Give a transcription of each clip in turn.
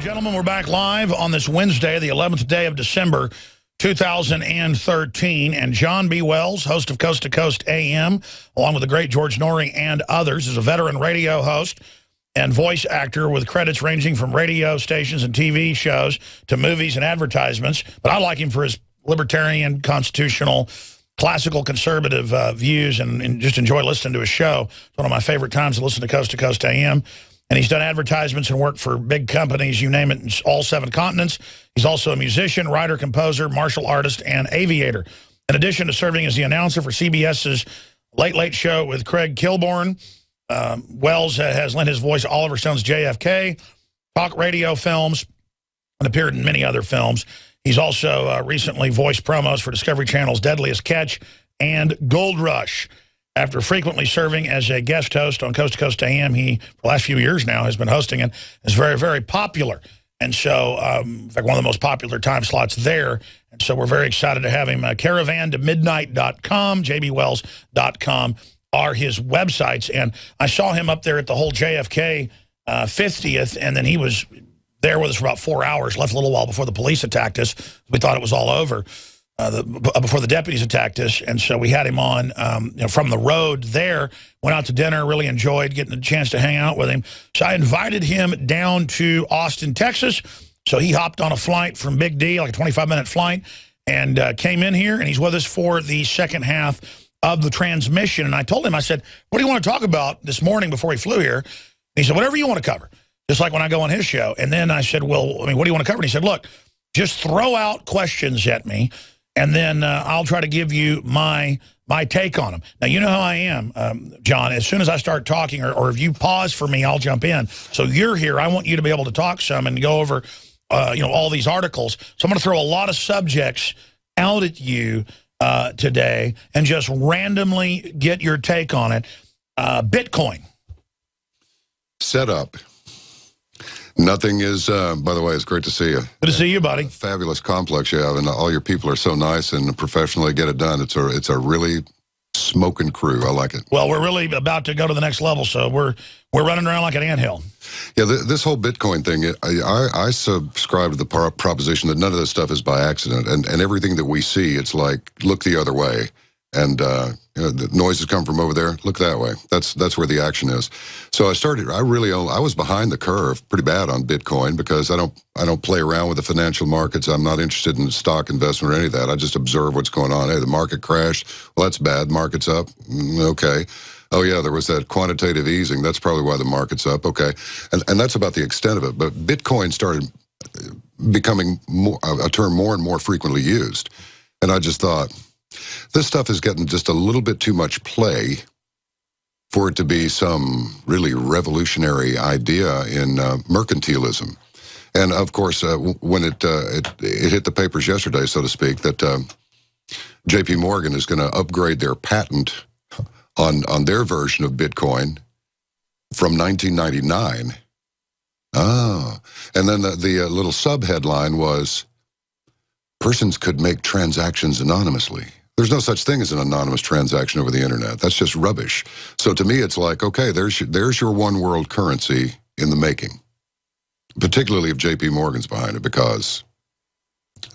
and gentlemen, we're back live on this Wednesday, the 11th day of December, 2013. And John B. Wells, host of Coast to Coast AM, along with the great George Norrie and others, is a veteran radio host and voice actor with credits ranging from radio stations and TV shows to movies and advertisements. But I like him for his libertarian, constitutional, classical conservative views and just enjoy listening to his show. It's one of my favorite times to listen to Coast AM. And he's done advertisements and worked for big companies, you name it, in all 7 continents. He's also a musician, writer, composer, martial artist, and aviator. In addition to serving as the announcer for CBS's Late Late Show with Craig Kilborn, Wells has lent his voice to Oliver Stone's JFK, talk radio films, and appeared in many other films. He's also recently voiced promos for Discovery Channel's Deadliest Catch and Gold Rush. After frequently serving as a guest host on Coast to Coast AM, he, for the last few years now, has been hosting and is very, very popular. And so, in fact, one of the most popular time slots there. And so we're very excited to have him. CaravanToMidnight.com, jbwells.com are his websites. And I saw him up there at the whole JFK 50th, and then he was there with us for about 4 hours, left a little while before the police attacked us. We thought it was all over. Before the deputies attacked us, and so we had him on from the road there, went out to dinner, really enjoyed getting a chance to hang out with him. So I invited him down to Austin, Texas, so he hopped on a flight from Big D, like a 25-minute flight, and came in here, and he's with us for the second half of the transmission. And I told him, I said, what do you want to talk about this morning before he flew here? And he said, whatever you want to cover, just like when I go on his show. And then I said, well, I mean, what do you want to cover? And he said, look, just throw out questions at me, and then I'll try to give you my take on them. Now, you know how I am, John. As soon as I start talking, or if you pause for me, I'll jump in. So you're here. I want you to be able to talk some and go over, all these articles. So I'm going to throw a lot of subjects out at you today and just randomly get your take on it. Bitcoin. Set up. Nothing is, by the way, it's great to see you. Good to see you, buddy. Fabulous complex you have, and all your people are so nice and professionally get it done. It's a really smoking crew. I like it. Well, we're really about to go to the next level, so we're running around like an anthill. Yeah, this whole Bitcoin thing, I subscribe to the proposition that none of this stuff is by accident, and everything that we see, it's like, look the other way. And the noises come from over there. Look that way. That's where the action is. So I was behind the curve pretty bad on Bitcoin because I don't play around with the financial markets. I'm not interested in stock investment or any of that. I just observe what's going on. Hey, the market crashed. Well, that's bad. Market's up. Okay. Oh yeah, there was that quantitative easing. That's probably why the market's up. Okay, and that's about the extent of it. But Bitcoin started becoming a term more and more frequently used, and I just thought, this stuff is getting just a little bit too much play for it to be some really revolutionary idea in mercantilism. And of course, when it hit the papers yesterday, so to speak, that JP Morgan is going to upgrade their patent on their version of Bitcoin from 1999. Oh, and then the little sub-headline was, persons could make transactions anonymously. There's no such thing as an anonymous transaction over the internet. That's just rubbish. So to me, it's like, okay, there's your one world currency in the making. Particularly if JP Morgan's behind it, because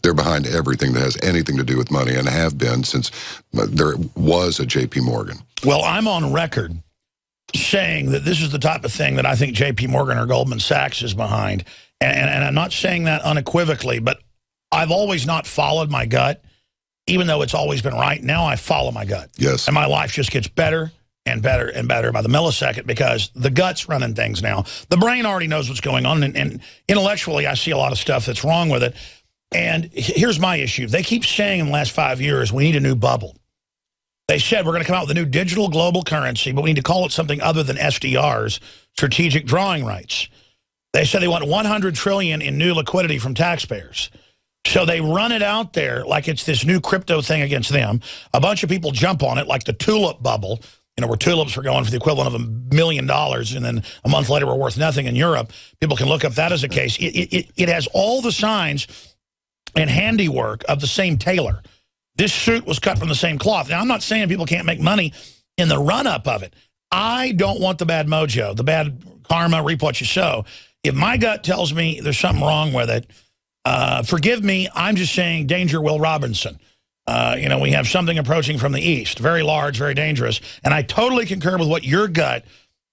they're behind everything that has anything to do with money and have been since there was a JP Morgan. Well, I'm on record saying that this is the type of thing that I think JP Morgan or Goldman Sachs is behind. And I'm not saying that unequivocally, but I've always not followed my gut, even though it's always been right. Now I follow my gut. Yes. And my life just gets better and better and better by the millisecond because the gut's running things now. The brain already knows what's going on, and intellectually I see a lot of stuff that's wrong with it. And here's my issue. They keep saying in the last 5 years, we need a new bubble. They said we're going to come out with a new digital global currency, but we need to call it something other than SDRs, strategic drawing rights. They said they want 100 trillion in new liquidity from taxpayers. So they run it out there like it's this new crypto thing against them. A bunch of people jump on it like the tulip bubble, where tulips were going for the equivalent of $1 million, and then a month later were worth nothing in Europe. People can look up that as a case. It has all the signs and handiwork of the same tailor. This suit was cut from the same cloth. Now, I'm not saying people can't make money in the run-up of it. I don't want the bad mojo, the bad karma, reap what you sow. if my gut tells me there's something wrong with it, forgive me, I'm just saying danger Will Robinson. You know, we have something approaching from the east, very large, very dangerous. And I totally concur with what your gut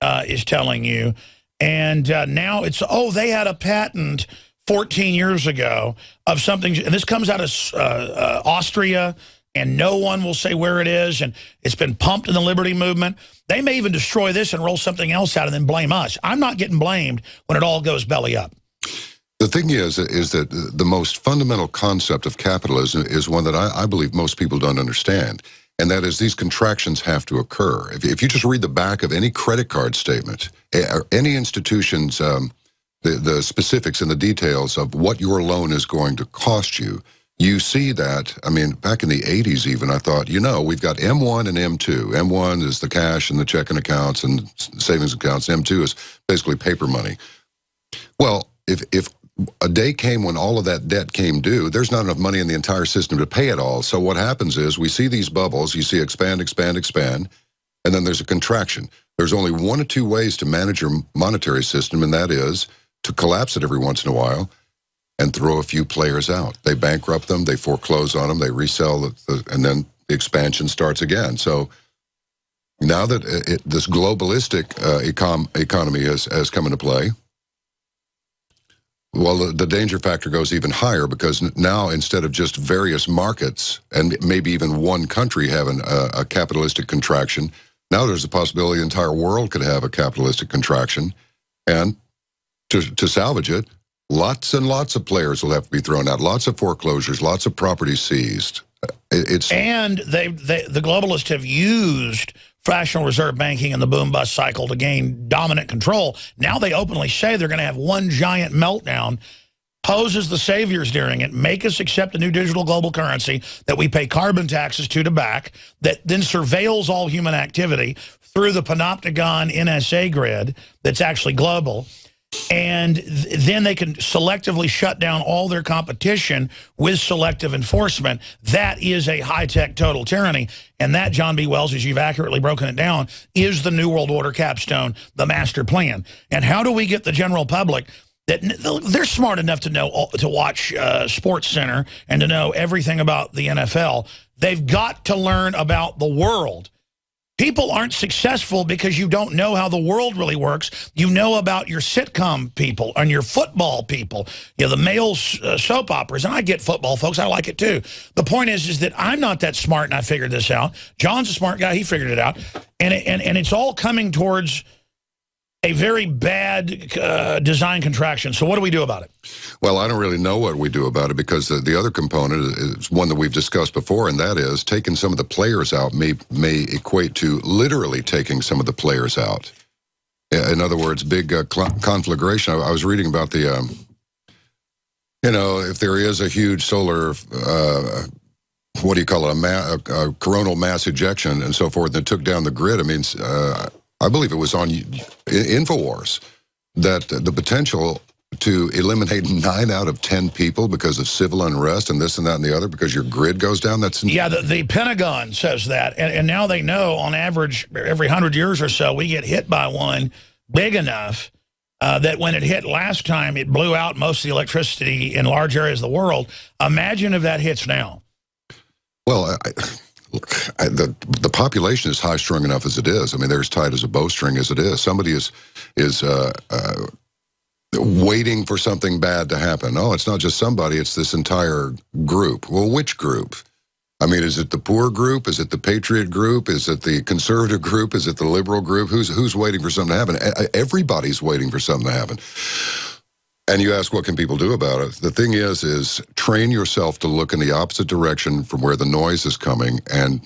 is telling you. And now it's, oh, they had a patent 14 years ago of something, and this comes out of Austria, and no one will say where it is, and it's been pumped in the liberty movement. They may even destroy this and roll something else out and then blame us. I'm not getting blamed when it all goes belly up. The thing is that the most fundamental concept of capitalism is one that I believe most people don't understand, and that is these contractions have to occur. If you just read the back of any credit card statement, or any institution's, the specifics and the details of what your loan is going to cost you, you see that. I mean, back in the 80s even, I thought, you know, we've got M1 and M2. M1 is the cash and the checking accounts and savings accounts. M2 is basically paper money. Well, if a day came when all of that debt came due, there's not enough money in the entire system to pay it all. So what happens is we see these bubbles, you see expand, expand, expand, and then there's a contraction. There's only one or two ways to manage your monetary system, and that is to collapse it every once in a while and throw a few players out. They bankrupt them, they foreclose on them, they resell, and then the expansion starts again. So now that this globalistic economy has come into play, well, the danger factor goes even higher, because now instead of just various markets and maybe even one country having a capitalistic contraction, now there's a possibility the entire world could have a capitalistic contraction. And to salvage it, lots and lots of players will have to be thrown out, lots of foreclosures, lots of property seized. And the globalists have used fractional reserve banking and the boom-bust cycle to gain dominant control. Now they openly say they're going to have one giant meltdown, pose as the saviors during it, make us accept a new digital global currency that we pay carbon taxes to back, that then surveils all human activity through the Panopticon NSA grid that's actually global. And then they can selectively shut down all their competition with selective enforcement. That is a high-tech total tyranny. And that, John B. Wells, as you've accurately broken it down, is the New World Order capstone, the master plan. And how do we get the general public that they're smart enough to know, to watch Sports Center and to know everything about the NFL? They've got to learn about the world. People aren't successful because you don't know how the world really works. You know about your sitcom people and your football people, you know, the male soap operas. And I get football, folks. I like it, too. The point is that I'm not that smart, and I figured this out. John's a smart guy. He figured it out. And it's all coming towards a very bad design contraction. So what do we do about it? Well, I don't really know what we do about it, because the other component is one that we've discussed before, and that is taking some of the players out may equate to literally taking some of the players out. In other words, big conflagration. I was reading about the, you know, if there is a huge solar, what do you call it, a coronal mass ejection and so forth, that took down the grid. I mean, I believe it was on InfoWars that the potential to eliminate 9 out of 10 people because of civil unrest and this and that and the other, because your grid goes down. That's yeah. The Pentagon says that, and now they know on average every 100 years or so we get hit by one big enough that when it hit last time, it blew out most of the electricity in large areas of the world. Imagine if that hits now. Well, look, the population is high-strung enough as it is. I mean, they're as tight as a bowstring as it is. Somebody is waiting for something bad to happen. Oh, it's not just somebody, it's this entire group. Well, which group? I mean, is it the poor group? Is it the patriot group? Is it the conservative group? Is it the liberal group? Who's waiting for something to happen? Everybody's waiting for something to happen. And you ask, what can people do about it? The thing is train yourself to look in the opposite direction from where the noise is coming. And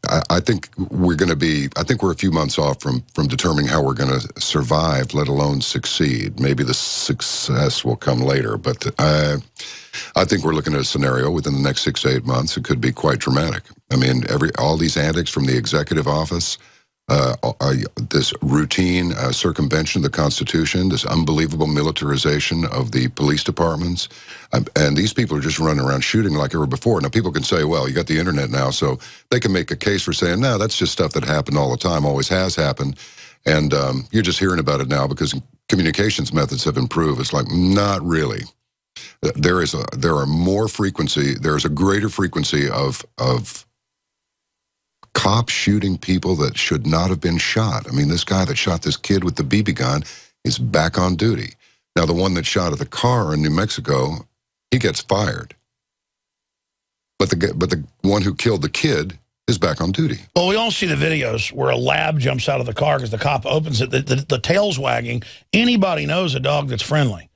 I think we're going to be, I think we're a few months off from determining how we're going to survive, let alone succeed. Maybe the success will come later. But I think we're looking at a scenario within the next 6 to 8 months. It could be quite dramatic. I mean, all these antics from the executive office, this routine circumvention of the Constitution, this unbelievable militarization of the police departments, and these people are just running around shooting like ever before. Now, people can say, well, you got the internet now, so they can make a case for saying, no, that's just stuff that happened all the time, always has happened, and you're just hearing about it now because communications methods have improved. It's like, not really. There's a greater frequency of cops shooting people that should not have been shot. I mean, this guy that shot this kid with the BB gun is back on duty. Now, the one that shot at the car in New Mexico, he gets fired. But the one who killed the kid is back on duty. Well, we all see the videos where a lab jumps out of the car because the cop opens it. The tail's wagging. Anybody knows a dog that's friendly.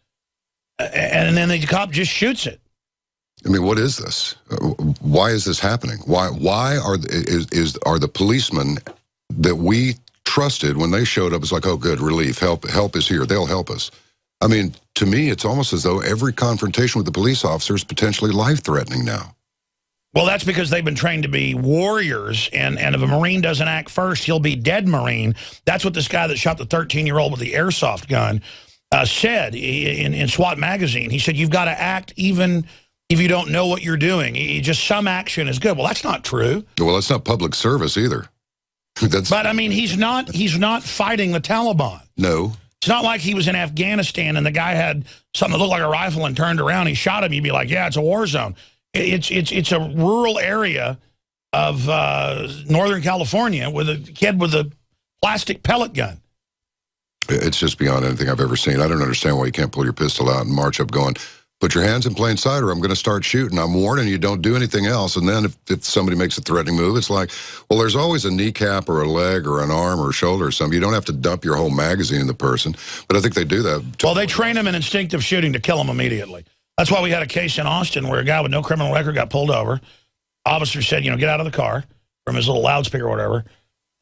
And then the cop just shoots it. I mean, what is this? Why is this happening? Why are the policemen that we trusted when they showed up? It's like, oh, good, relief, help is here. They'll help us. I mean, to me, it's almost as though every confrontation with the police officer is potentially life-threatening now. Well, that's because they've been trained to be warriors, and if a Marine doesn't act first, he'll be dead Marine. That's what this guy that shot the 13-year-old with the airsoft gun said in SWAT magazine. He said, you've got to act even if you don't know what you're doing. Just some action is good. Well, that's not true. Well, that's not public service either. But, I mean, he's not fighting the Taliban. No. It's not like he was in Afghanistan and the guy had something that looked like a rifle and turned around. He shot him. You'd be like, yeah, it's a war zone. It's a rural area of Northern California with a kid with a plastic pellet gun. It's just beyond anything I've ever seen. I don't understand why you can't pull your pistol out and march up going, put your hands in plain sight or I'm going to start shooting. I'm warning you, don't do anything else. And then if somebody makes a threatening move, it's like, well, there's always a kneecap or a leg or an arm or a shoulder or something. You don't have to dump your whole magazine in the person. But I think they do that. Well, they train them in instinctive shooting to kill them immediately. That's why we had a case in Austin where a guy with no criminal record got pulled over. Officer said, you know, get out of the car from his little loudspeaker or whatever.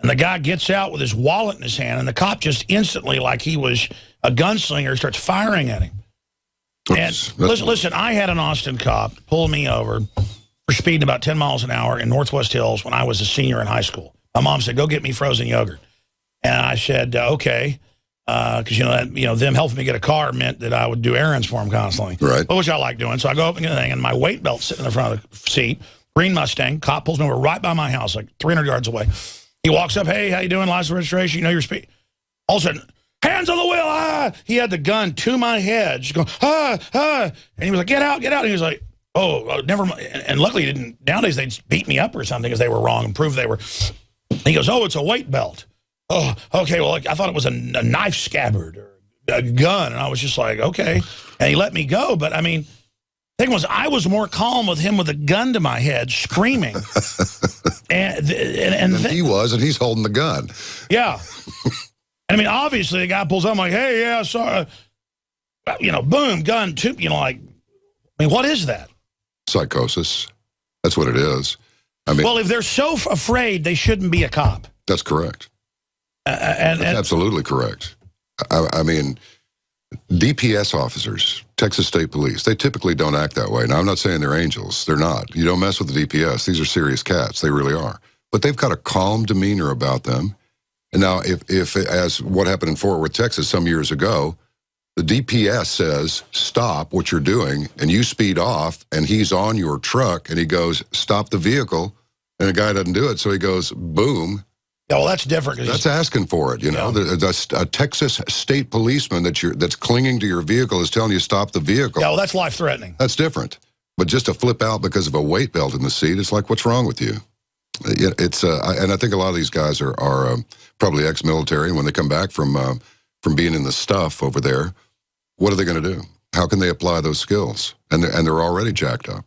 And the guy gets out with his wallet in his hand, and the cop just instantly, like he was a gunslinger, starts firing at him. And listen, I had an Austin cop pull me over for speeding about 10 miles an hour in Northwest Hills when I was a senior in high school. My mom said, go get me frozen yogurt. And I said, okay. Because, them helping me get a car meant that I would do errands for him constantly. Right. Which I like doing. So I go up and get the thing, and my weight belt's sitting in the front of the seat. Green Mustang. Cop pulls me over right by my house, like 300 yards away. He walks up, hey, how you doing? License registration, you know your speed. All of a sudden, hands on the wheel, ah! He had the gun to my head, just going, ah, ah. And he was like, get out, get out. And he was like, oh, never mind. And luckily, he didn't. Nowadays, they'd beat me up or something because they were wrong and prove they were. He goes, oh, it's a weight belt. Oh, okay, well, I thought it was a knife scabbard or a gun. And I was just like, okay. And he let me go. But, I mean, the thing was, I was more calm with him with a gun to my head, screaming. and he was, and he's holding the gun. Yeah. And I mean, obviously, the guy pulls up, I'm like, hey, yeah, sorry. Boom, gun, two, like, I mean, what is that? Psychosis. That's what it is. I mean, well, if they're so afraid, they shouldn't be a cop. That's correct. That's absolutely correct. I mean, DPS officers, Texas State Police, they typically don't act that way. Now, I'm not saying they're angels. They're not. You don't mess with the DPS. These are serious cats. They really are. But they've got a calm demeanor about them. And now, if as what happened in Fort Worth, Texas, some years ago, the DPS says, stop what you're doing, and you speed off, and he's on your truck, and he goes, stop the vehicle, and the guy doesn't do it, so he goes, boom. Yeah, well, that's different. That's asking for it, you know. Yeah. A Texas state policeman that's clinging to your vehicle is telling you stop the vehicle. Yeah, well, that's life-threatening. That's different. But just to flip out because of a weight belt in the seat, it's like, what's wrong with you? And I think a lot of these guys are probably ex-military, and when they come back from being in the stuff over there, what are they going to do? How can they apply those skills? And they're already jacked up.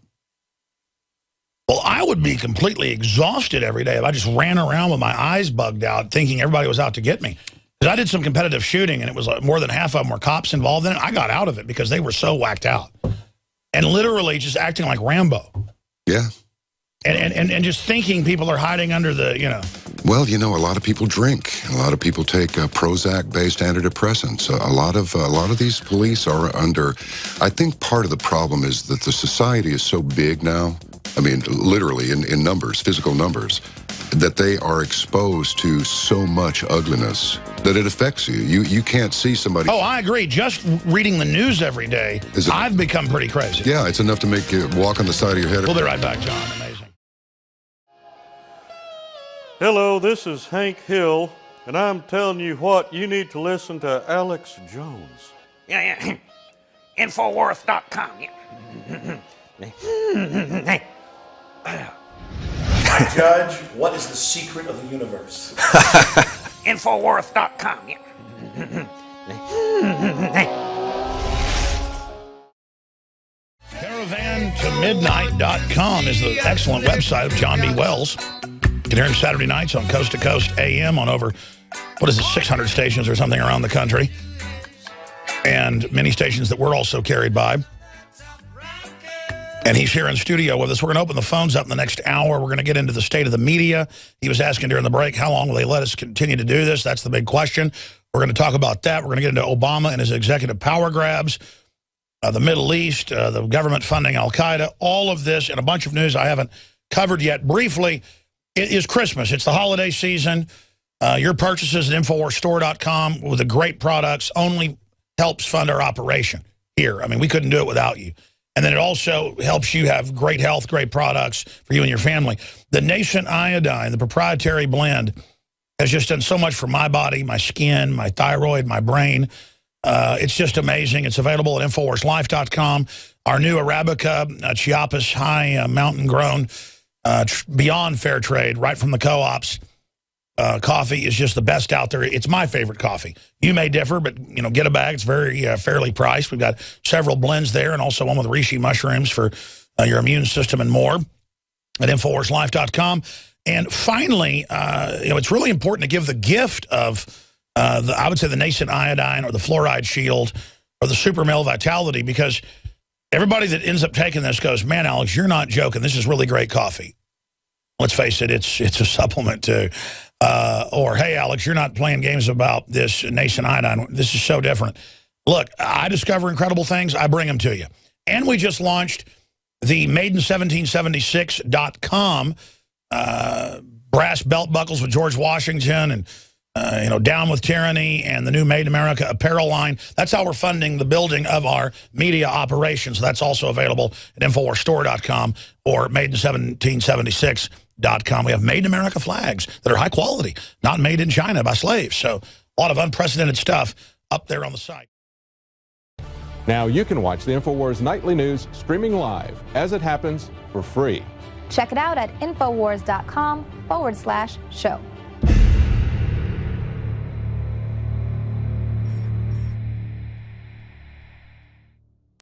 Well, I would be completely exhausted every day if I just ran around with my eyes bugged out thinking everybody was out to get me. Because I did some competitive shooting, and it was like more than half of them were cops involved in it. I got out of it because they were so whacked out. And literally just acting like Rambo. Yeah. And just thinking people are hiding under the, Well, a lot of people drink. A lot of people take Prozac-based antidepressants. A lot of these police are under. I think part of the problem is that the society is so big now. I mean, literally in numbers, physical numbers, that they are exposed to so much ugliness that it affects you. You can't see somebody. Oh, I agree. Just reading the news every day, I've become pretty crazy. Yeah, it's enough to make you walk on the side of your head. We'll be right back, John. Amazing. Hello, this is Hank Hill, And I'm telling you what, you need to listen to Alex Jones. Yeah. Infowars.com. Judge, what is the secret of the universe? Infowars.com. CaravanToMidnight.com is the excellent website of John B. Wells. You can hear him Saturday nights on Coast to Coast AM on over, 600 stations or something around the country. And many stations that we're also carried by. And he's here in studio with us. We're going to open the phones up in the next hour. We're going to get into the state of the media. He was asking during the break, how long will they let us continue to do this? That's the big question. We're going to talk about that. We're going to get into Obama and his executive power grabs, the Middle East, the government funding Al-Qaeda, all of this and a bunch of news I haven't covered yet. Briefly, it is Christmas. It's the holiday season. Your purchases at InfoWarsStore.com with the great products only helps fund our operation here. I mean, we couldn't do it without you. And then it also helps you have great health, great products for you and your family. The Nascent Iodine, the proprietary blend, has just done so much for my body, my skin, my thyroid, my brain. It's just amazing. It's available at InfoWarsLife.com. Our new Arabica, Chiapas high mountain grown, beyond fair trade, right from the co-ops. Coffee is just the best out there. It's my favorite coffee. You may differ, but get a bag. It's very fairly priced. We've got several blends there, and also one with reishi mushrooms for your immune system and more at InfoWarsLife.com. And finally, it's really important to give the gift of I would say the Nascent Iodine or the Fluoride Shield or the Super Male Vitality, because everybody that ends up taking this goes, man, Alex, you're not joking. This is really great coffee. Let's face it, it's a supplement too. Or, hey, Alex, you're not playing games about this Nascent Iodine. This is so different. Look, I discover incredible things. I bring them to you. And we just launched the Maiden1776.com brass belt buckles with George Washington and, Down with Tyranny and the new Made in America apparel line. That's how we're funding the building of our media operations. That's also available at InfoWarsStore.com or Maiden1776.com. We have Made in America flags that are high quality, not made in China by slaves. So a lot of unprecedented stuff up there on the site. Now you can watch the InfoWars Nightly News streaming live as it happens for free. Check it out at Infowars.com/show.